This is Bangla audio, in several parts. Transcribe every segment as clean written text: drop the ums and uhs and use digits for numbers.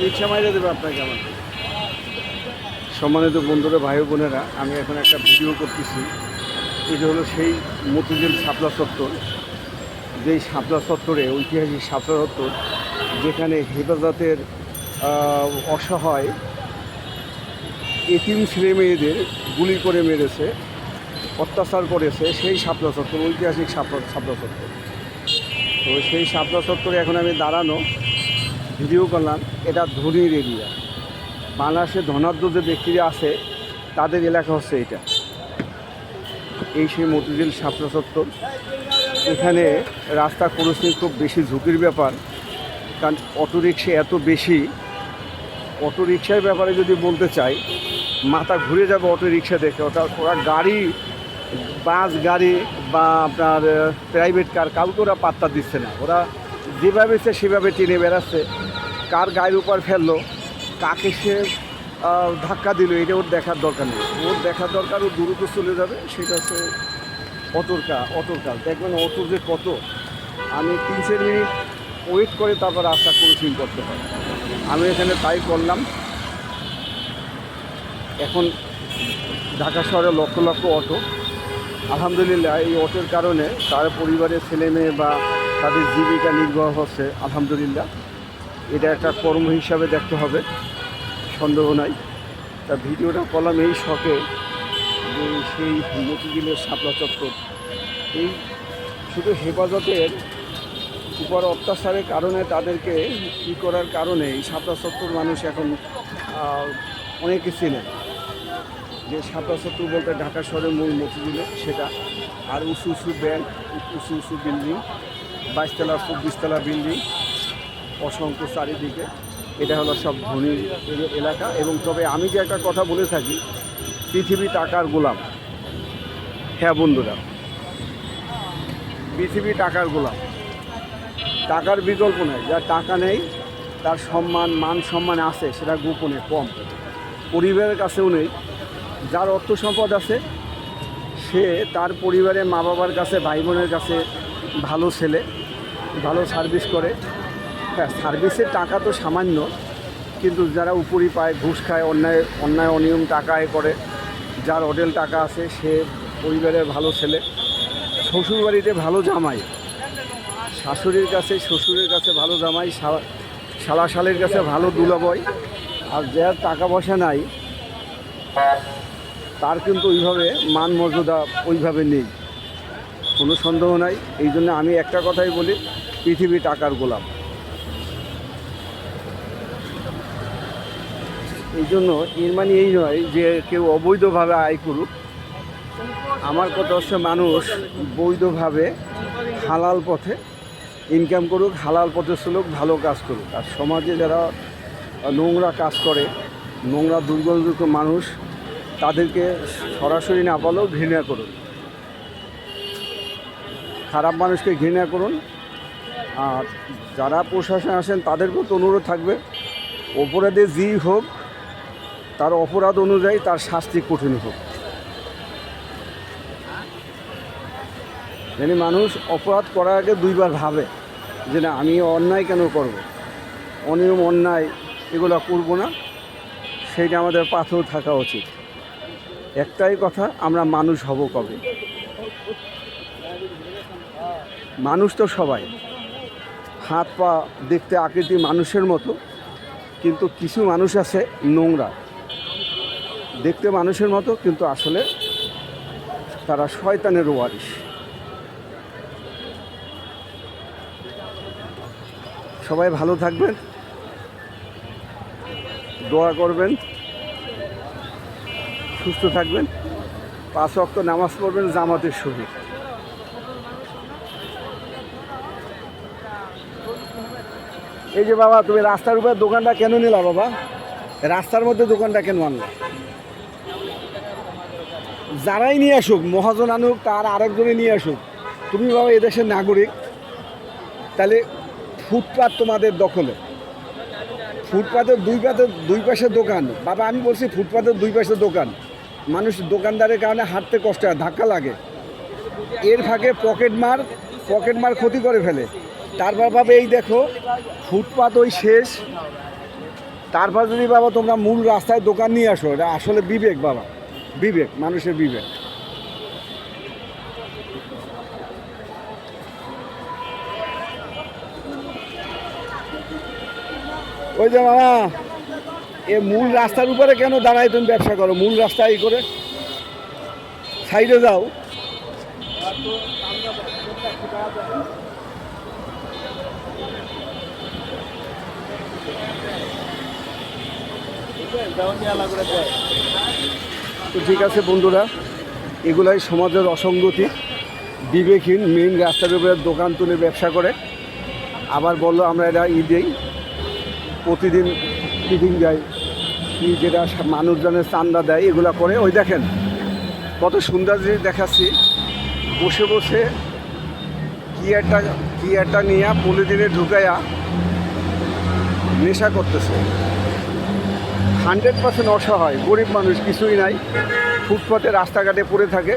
রিক্সা মাইরে দেবে আপনাকে আমার। সম্মানিত বন্ধুরা, ভাই বোনেরা, আমি এখন একটা ভিডিও করতেছি। এটা হলো সেই মতিঝিল শাপলা চত্বর, যেই শাপলা চত্বরে, ঐতিহাসিক শাপলা চত্বর, যেখানে হেফাজতের অসহায় এতিম ছেলে মেয়েদের গুলি করে মেরেছে, অত্যাচার করেছে, সেই শাপলা চত্বর, ঐতিহাসিক শাপলা চত্বর। তো সেই শাপলা চত্বরে এখন আমি দাঁড়ানো ভিডিও করলাম। এটা ধনীর এরিয়া, বাংলাদেশে ধনাঢ্য যে ব্যক্তিরা আছে তাদের এলাকা হচ্ছে এটা। এই সেই মতিঝিল শাপলা চত্বর। এখানে রাস্তা ক্রসিং খুব বেশি ঝুঁকির ব্যাপার, কারণ অটোরিক্সা এত বেশি। অটোরিক্সার ব্যাপারে যদি বলতে চাই, মাথা ঘুরে যাবে অটোরিক্সা দেখে। ওরা গাড়ি, বাস গাড়ি বা আপনার প্রাইভেট কার, কাউকে ওরা পাত্তা দিচ্ছে না। ওরা যেভাবে ইচ্ছে সেভাবে টেনে বেড়াচ্ছে। কার গায়ের উপর ফেললো, কাকে সে ধাক্কা দিল, এটা ওর দেখার দরকার নেই। ওর দেখার দরকার ও দ্রুত চলে যাবে, সেটা হচ্ছে অটোর কাজ। দেখবেন অটোর যে কত, আমি 3-4 মিনিট ওয়েট করে তারপর রাস্তা ক্রসিং করতে হয়। আমি এখানে তাই করলাম। এখন ঢাকা শহরে লক্ষ লক্ষ অটো, আলহামদুলিল্লাহ এই অটোর কারণে তার পরিবারের ছেলে মেয়ে বা তাদের জীবিকা নির্বাহ হচ্ছে, আলহামদুলিল্লাহ। এটা একটা কর্ম হিসাবে দেখতে হবে, সন্দেহ নাই। তা ভিডিওটা করলাম এই শখে, যে সেই মতিঝিলের শাপলা চত্বর, এই শুধু হেফাজতের উপর অত্যাচারের কারণে, তাদেরকে কী করার কারণে এই শাপলা চত্বর মানুষ এখন অনেকে চিনেন যে শাপলা চত্বর বলতে ঢাকা শহরের মূল মতিঝিলে সেটা। আর উঁচু উঁচু ব্যাংক, উঁচু উঁচু বিল্ডিং, 22 তলা 24 তলা বিল্ডিং অসংখ্য চারিদিকে। এটা হলো সব ধনী এলাকা। এবং তবে আমি যে একটা কথা বলে থাকি, পৃথিবী টাকার গোলাম। হ্যাঁ বন্ধুরা, পৃথিবী টাকার গোলাম, টাকার বিকল্প নেই। যার টাকা নেই তার মান সম্মান আছে, সেটা গোপনে কম, পরিবারের কাছেও নেই। যার অর্থ সম্পদ আছে সে তার পরিবারের মা বাবার কাছে, ভাই বোনের কাছে ভালো ছেলে, ভালো সার্ভিস করে। হ্যাঁ, সার্ভিসের টাকা তো সামান্য, কিন্তু যারা উপরি পায়, ঘুষ খায়, অন্যায় অনিয়ম টাকা আয় করে, যার অডেল টাকা আছে সে পরিবারের ভালো ছেলে, শ্বশুরবাড়িতে ভালো জামাই, শাশুড়ির কাছে শ্বশুরের কাছে ভালো জামাই, শালা শালের কাছে ভালো দুলাভাই। আর যার টাকা পয়সা নাই তার কিন্তু ওইভাবে মান মর্যাদা ওইভাবে নেই, কোনো সন্দেহ নাই। এই জন্য আমি একটা কথাই বলি, পৃথিবী টাকার গোলাম। এই জন্য এর মানে এই নয় যে কেউ অবৈধভাবে আয় করুক। আমার কথা হচ্ছে মানুষ বৈধভাবে হালাল পথে ইনকাম করুক, হালাল পথে চলুক, ভালো কাজ করুক। আর সমাজে যারা নোংরা কাজ করে, নোংরা দুর্গন্ধযুক্ত মানুষ, তাদেরকে সরাসরি না পালেও ঘৃণা করুন। খারাপ মানুষকে ঘৃণা করুন। আর যারা প্রশাসনে আসেন তাদেরকেও তো অনুরোধ থাকবে, অপরাধে যেই হোক তার অপরাধ অনুযায়ী তার শাস্তি কঠিন হোক। মানে মানুষ অপরাধ করার আগে 2বার ভাবে যে না, আমি অন্যায় কেন করব, অনিয়ম অন্যায় এগুলো করব না, সেইটা আমাদের পাথেও থাকা উচিত। একটাই কথা, আমরা মানুষ হব কবে? মানুষ তো সবাই, হাত পা দেখতে আকৃতি মানুষের মতো, কিন্তু কিছু মানুষ আছে নোংরা, দেখতে মানুষের মতো কিন্তু আসলে তারা শয়তানের ওয়ারিশ। সবাই ভালো থাকবেন, দোয়া করবেন, সুস্থ থাকবেন, 5 ওয়াক্ত নামাজ পড়বেন জামাতের সহিত। এই যে বাবা, তুমি রাস্তার উপরে দোকানটা কেন নিলা বাবা? রাস্তার মধ্যে দোকানটা কেন আনলা? যারাই নিয়ে আসুক, মহাজন আনুক, তার আরেকজনে নিয়ে আসুক, তুমি বাবা এদেশের নাগরিক, তাহলে ফুটপাত তোমাদের দখলে। ফুটপাতের দুই পাশে দোকান বাবা, আমি বলছি ফুটপাতের 2 পাশে দোকান। মানুষ দোকানদারের কারণে হাঁটতে কষ্ট হয়, ধাক্কা লাগে। এর ফাঁকে পকেট মার ক্ষতি করে ফেলে। তারপর বাবা এই দেখো ফুটপাত ওই শেষ, তারপর যদি বাবা তোমরা মূল রাস্তায় দোকান নিয়ে আসো, এটা আসলে বিবেক বাবা, বিবেক, মানুষের বিবেক। ওই যে মামা, এ মূল রাস্তার উপরে কেন দাঁড়ায় তুমি ব্যবসা করো? মূল রাস্তা এই করে সাইডে যাও। তো ঠিক আছে বন্ধুরা, এগুলাই সমাজের অসঙ্গতি। বিবেকহীন মেইন রাস্তার উপরে দোকান তুলে ব্যবসা করে, আবার বললো আমরা এটা ঈদেই প্রতিদিন মিটিং যাই, যেটা মানুষজনের চান্দা দেয়, এগুলা করে। ওই দেখেন কত সুন্দর জিনিস দেখাচ্ছি, বসে বসে কি একটা নিয়ে পলিথিনে ঢুকাইয়া নেশা করতেছে। 100% অসহায় গরিব মানুষ, কিছুই নাই, ফুটপাতে রাস্তাঘাটে পড়ে থাকে,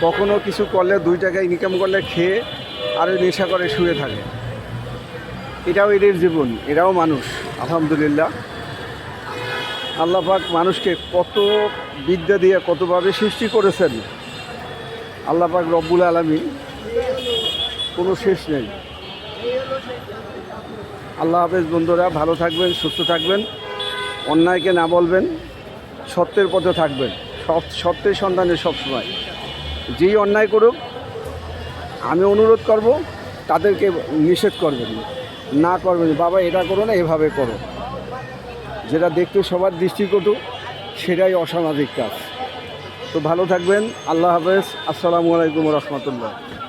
কখনো কিছু করলে 2 টাকা ইনকাম করলে খেয়ে আর ওই নেশা করে শুয়ে থাকে। এটাও এদের জীবন, এরাও মানুষ। আলহামদুলিল্লাহ, আল্লাহ পাক মানুষকে কত বিদ্যা দিয়ে কতভাবে সৃষ্টি করেছেন। আল্লাহ পাক রব্বুল আলামিন, কোনো শেষ নেই। আল্লাহ হাফেজ বন্ধুরা, ভালো থাকবেন, সুস্থ থাকবেন, অন্যায়কে না বলবেন, সত্যের পথে থাকবেন, সত্যের সন্ধানে সবসময়। যেই অন্যায় করুক আমি অনুরোধ করব, তাদেরকে নিষেধ করবেন না, করবেন বাবা এটা করো না, এভাবে করো। যেটা দেখতে সবার দৃষ্টিকটু, সেটাই অসামাজিক কাজ। তো ভালো থাকবেন, আল্লাহ হাফেজ, আসসালামু আলাইকুম রহমতুল্লাহ।